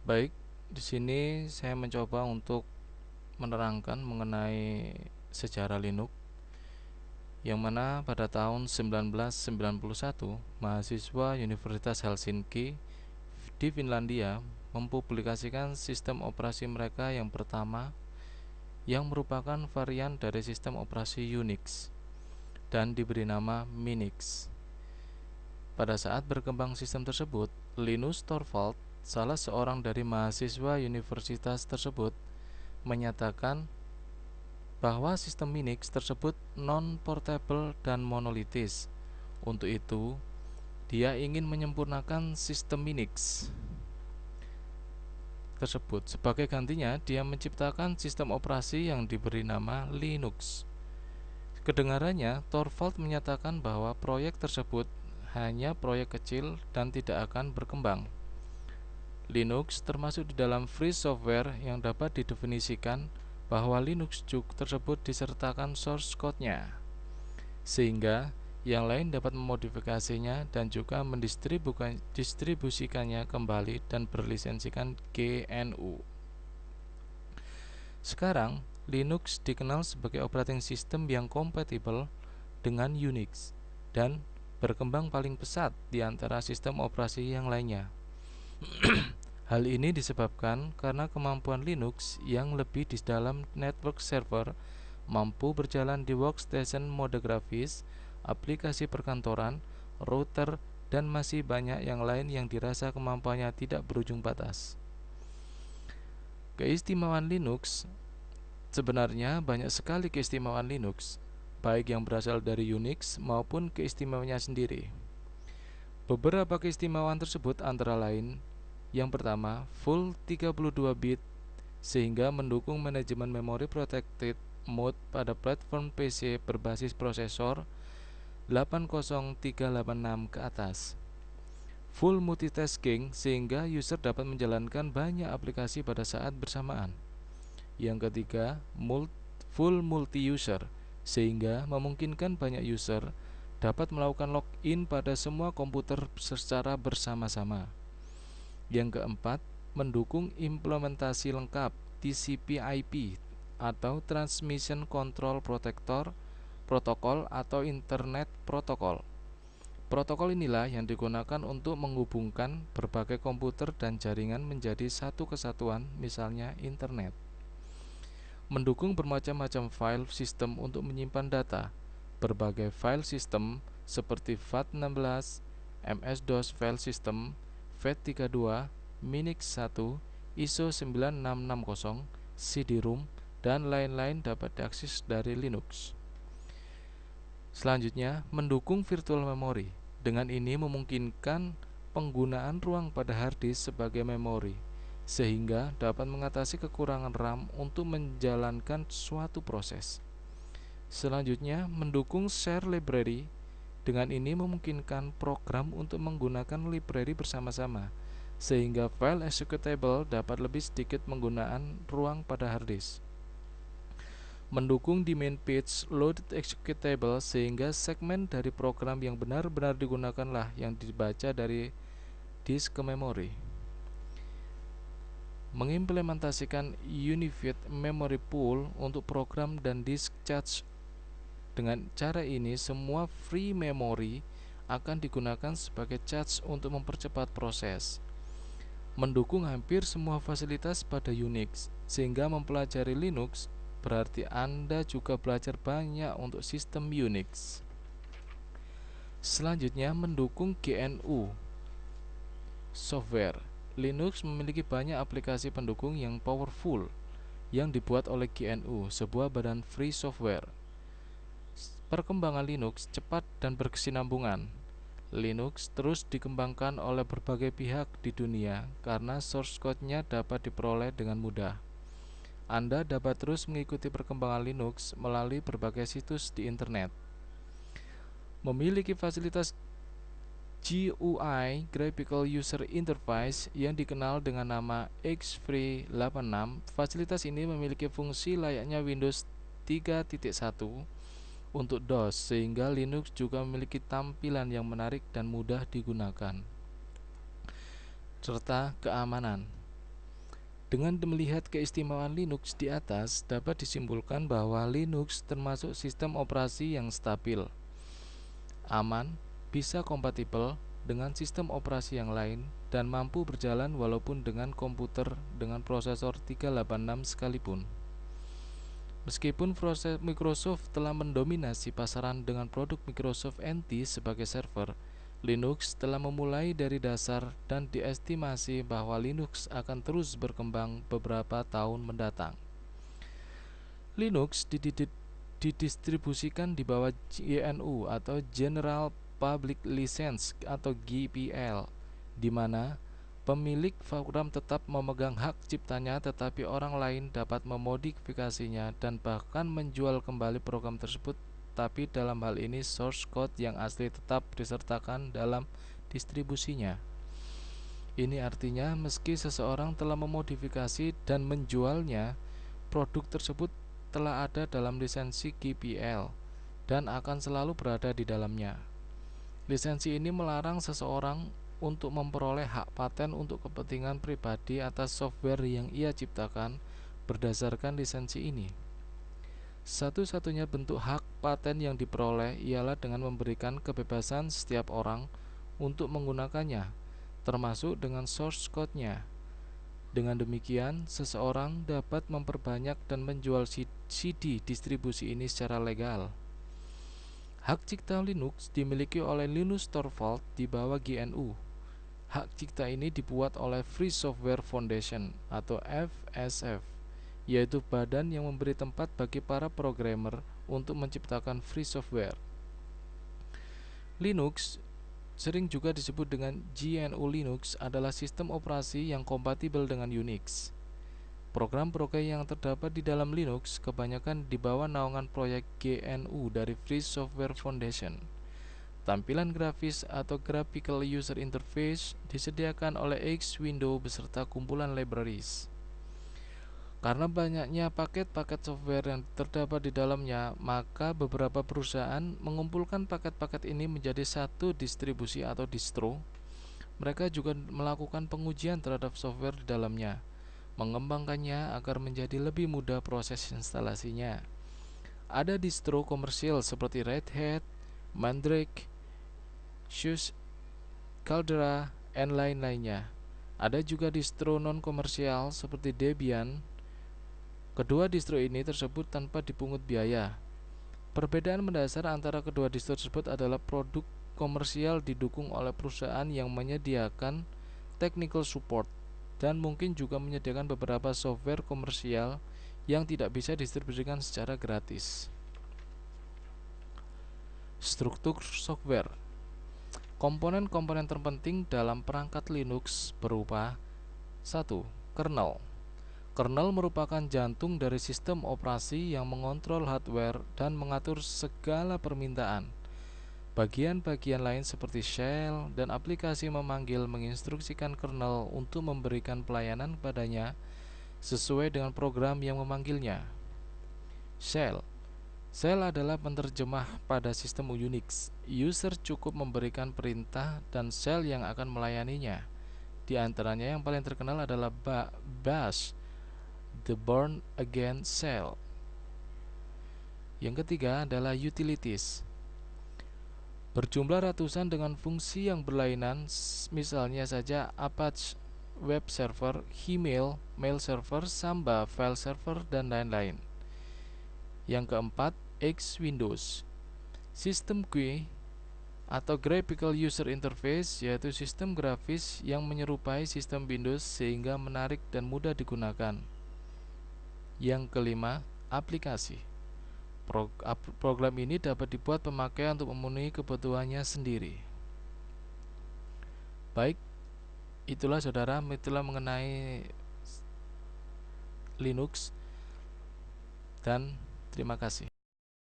Baik, di sini saya mencoba untuk menerangkan mengenai sejarah Linux, yang mana pada tahun 1991 mahasiswa Universitas Helsinki di Finlandia mempublikasikan sistem operasi mereka yang pertama, yang merupakan varian dari sistem operasi Unix dan diberi nama Minix. Pada saat berkembang sistem tersebut, Linus Torvald, salah seorang dari mahasiswa universitas tersebut, menyatakan bahwa sistem Minix tersebut non-portable dan monolitis. Untuk itu, dia ingin menyempurnakan sistem Minix tersebut. Sebagai gantinya, dia menciptakan sistem operasi yang diberi nama Linux. Kedengarannya, Torvald menyatakan bahwa proyek tersebut hanya proyek kecil dan tidak akan berkembang. Linux termasuk di dalam free software yang dapat didefinisikan bahwa Linux tersebut disertakan source code-nya, sehingga yang lain dapat memodifikasinya dan juga mendistribusikannya kembali dan berlisensikan GNU. Sekarang, Linux dikenal sebagai operating system yang kompatibel dengan Unix dan berkembang paling pesat di antara sistem operasi yang lainnya. Hal ini disebabkan karena kemampuan Linux yang lebih di dalam network server, mampu berjalan di workstation mode grafis, aplikasi perkantoran, router, dan masih banyak yang lain yang dirasa kemampuannya tidak berujung batas. Keistimewaan Linux. Sebenarnya banyak sekali keistimewaan Linux, baik yang berasal dari Unix maupun keistimewaannya sendiri. Beberapa keistimewaan tersebut antara lain: yang pertama, full 32 bit sehingga mendukung manajemen memori protected mode pada platform PC berbasis prosesor 80386 ke atas. Full multitasking sehingga user dapat menjalankan banyak aplikasi pada saat bersamaan. Yang ketiga, full multi-user sehingga memungkinkan banyak user dapat melakukan login pada semua komputer secara bersama-sama. Yang keempat, mendukung implementasi lengkap TCP/IP atau Transmission Control Protocol atau Internet Protocol. Protokol inilah yang digunakan untuk menghubungkan berbagai komputer dan jaringan menjadi satu kesatuan, misalnya internet. Mendukung bermacam-macam file system untuk menyimpan data. Berbagai file system seperti FAT16, MS-DOS file system, FAT32, Minix 1, ISO 9660, CD-ROM, dan lain-lain dapat diakses dari Linux. Selanjutnya, mendukung virtual memory. Dengan ini memungkinkan penggunaan ruang pada hard disk sebagai memori, sehingga dapat mengatasi kekurangan RAM untuk menjalankan suatu proses. Selanjutnya, mendukung share library. Dengan ini memungkinkan program untuk menggunakan library bersama-sama, sehingga file executable dapat lebih sedikit menggunakan ruang pada hard disk. Mendukung demand page loaded executable sehingga segmen dari program yang benar-benar digunakanlah yang dibaca dari disk ke memori. Mengimplementasikan Unified Memory Pool untuk program dan disk cache. Dengan cara ini, semua free memory akan digunakan sebagai cache untuk mempercepat proses. Mendukung hampir semua fasilitas pada Unix, sehingga mempelajari Linux berarti Anda juga belajar banyak untuk sistem Unix. Selanjutnya, mendukung GNU software. Linux memiliki banyak aplikasi pendukung yang powerful yang dibuat oleh GNU, sebuah badan free software. Perkembangan Linux cepat dan berkesinambungan. Linux terus dikembangkan oleh berbagai pihak di dunia karena source code-nya dapat diperoleh dengan mudah. Anda dapat terus mengikuti perkembangan Linux melalui berbagai situs di internet. Memiliki fasilitas GUI (Graphical User Interface) yang dikenal dengan nama X-FREE86. Fasilitas ini memiliki fungsi layaknya Windows 3.1 untuk DOS, sehingga Linux juga memiliki tampilan yang menarik dan mudah digunakan. Serta keamanan. Dengan melihat keistimewaan Linux di atas, dapat disimpulkan bahwa Linux termasuk sistem operasi yang stabil, aman, bisa kompatibel dengan sistem operasi yang lain, dan mampu berjalan walaupun dengan komputer dengan prosesor 386 sekalipun. Meskipun Microsoft telah mendominasi pasaran dengan produk Microsoft NT sebagai server, Linux telah memulai dari dasar dan diestimasi bahwa Linux akan terus berkembang beberapa tahun mendatang. Linux didistribusikan di bawah GNU atau General Public License atau GPL, di mana pemilik program tetap memegang hak ciptanya, tetapi orang lain dapat memodifikasinya dan bahkan menjual kembali program tersebut, tapi dalam hal ini source code yang asli tetap disertakan dalam distribusinya. Ini artinya meski seseorang telah memodifikasi dan menjualnya, produk tersebut telah ada dalam lisensi GPL dan akan selalu berada di dalamnya. Lisensi ini melarang seseorang untuk memperoleh hak paten untuk kepentingan pribadi atas software yang ia ciptakan berdasarkan lisensi ini. Satu-satunya bentuk hak paten yang diperoleh ialah dengan memberikan kebebasan setiap orang untuk menggunakannya, termasuk dengan source code-nya. Dengan demikian, seseorang dapat memperbanyak dan menjual CD distribusi ini secara legal. Hak cipta Linux dimiliki oleh Linus Torvalds di bawah GNU. Hak cipta ini dibuat oleh Free Software Foundation atau FSF, yaitu badan yang memberi tempat bagi para programmer untuk menciptakan free software. Linux, sering juga disebut dengan GNU Linux, adalah sistem operasi yang kompatibel dengan Unix. Program-program yang terdapat di dalam Linux kebanyakan di bawah naungan proyek GNU dari Free Software Foundation. Tampilan grafis atau Graphical User Interface disediakan oleh X Window beserta kumpulan libraries. Karena banyaknya paket-paket software yang terdapat di dalamnya, maka beberapa perusahaan mengumpulkan paket-paket ini menjadi satu distribusi atau distro. Mereka juga melakukan pengujian terhadap software di dalamnya, mengembangkannya agar menjadi lebih mudah proses instalasinya. Ada distro komersial seperti Red Hat, Mandrake, SUSE, Caldera, dan lain-lainnya. Ada juga distro non-komersial seperti Debian. Kedua distro ini tersebut tanpa dipungut biaya. Perbedaan mendasar antara kedua distro tersebut adalah produk komersial didukung oleh perusahaan yang menyediakan technical support dan mungkin juga menyediakan beberapa software komersial yang tidak bisa didistribusikan secara gratis. Struktur software. Komponen-komponen terpenting dalam perangkat Linux berupa 1. Kernel. Kernel merupakan jantung dari sistem operasi yang mengontrol hardware dan mengatur segala permintaan. Bagian-bagian lain seperti shell dan aplikasi memanggil menginstruksikan kernel untuk memberikan pelayanan kepadanya sesuai dengan program yang memanggilnya. Shell adalah penerjemah pada sistem Unix. User cukup memberikan perintah dan shell yang akan melayaninya. Di antaranya yang paling terkenal adalah Bash, the Born Again Shell. Yang ketiga adalah utilities. Berjumlah ratusan dengan fungsi yang berlainan, misalnya saja Apache Web Server, Gmail, Mail Server, Samba, File Server, dan lain-lain. Yang keempat, X Windows. Sistem GUI atau Graphical User Interface, yaitu sistem grafis yang menyerupai sistem Windows sehingga menarik dan mudah digunakan. Yang kelima, aplikasi. Program ini dapat dibuat pemakai untuk memenuhi kebutuhannya sendiri. Baik, itulah saudara, mengenai Linux, dan terima kasih.